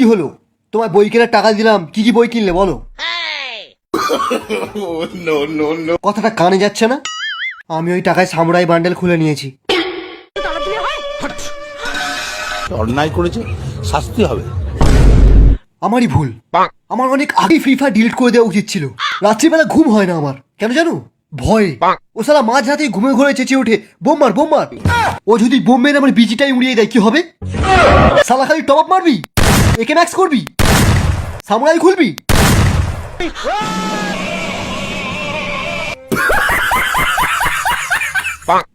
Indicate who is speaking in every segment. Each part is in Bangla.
Speaker 1: কি হলো? তোমার বই কেনার টাকা দিলাম, কি কি বই কিনলে বলো? কথাটা কানে যাচ্ছে না? আমি ওই টাকায় সামুরাই বান্ডেল খুলে নিয়েছি।
Speaker 2: অন্যায় করেছে, শাস্তি হবে।
Speaker 1: আমারই ভুল। আমার অনেক আগে ফ্রি ফায়ার ডিলিট করে দেওয়া উচিত ছিল। রাত্রিবেলা ঘুম হয় না আমার, কেন জানো? ভয়ে। ও সালা মাঝ রাতে ঘুমে ঘরে চেঁচিয়ে ওঠে, বোম মার বোম মার। ও যদি বোম মেরে আমার বিজিটাই উড়িয়ে দেয় কি হবে? সালা খালি টপ আপ মারবি, একে ম্যাক্স করবি, সামুরাই খুলবি।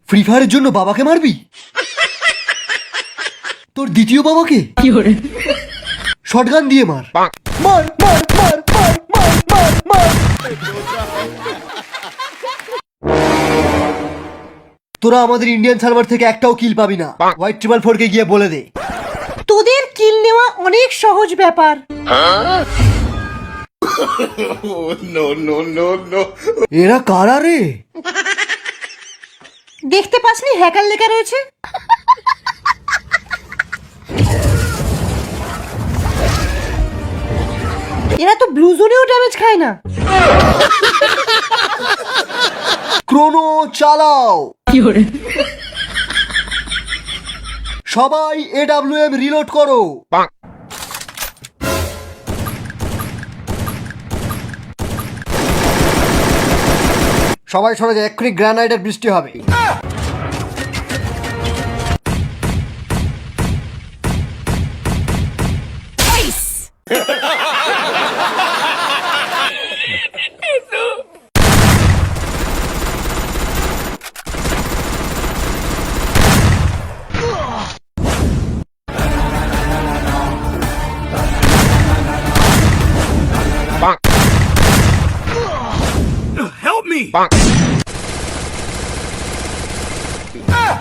Speaker 1: ফ্রি ফায়ারের জন্য বাবাকে মারবি? তোর দ্বিতীয় বাবাকে শটগান দিয়ে মার। মার মার মার মার মার মার মার। তোরা আমাদের ইন্ডিয়ান সার্ভার থেকে একটাও কিল পাবি না। হোয়াইট ট্রিপল 4 কে গিয়ে বলে দে।
Speaker 3: তোদের কিল নেওয়া অনেক সহজ ব্যাপার।
Speaker 1: এরা কারা রে?
Speaker 3: দেখতে পাসনি হ্যাকার লেখা রয়েছে? এরা তো ব্লু জোনেও ড্যামেজ খায় না।
Speaker 1: ক্রোনো চালাও। সবাই AWM রিলোড করো। সবাই সরে যায়, এক্ষুনি গ্রানাইডের বৃষ্টি হবে।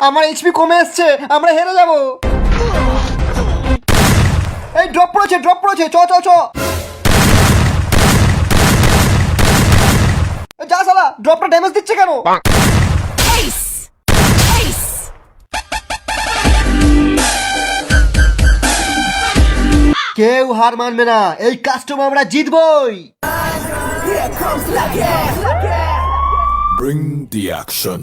Speaker 1: আমার এইচপি কমে আসছে, আমরা হেরে যাব। এই ড্রপ পড়েছে, ড্রপ পড়েছে, চ চ চ। যা শালা, ড্রপটা ড্যামেজ দিচ্ছে কেন? কেউ হার মানবে না, এই কাস্টমার আমরা জিতবই।
Speaker 4: Bring the action.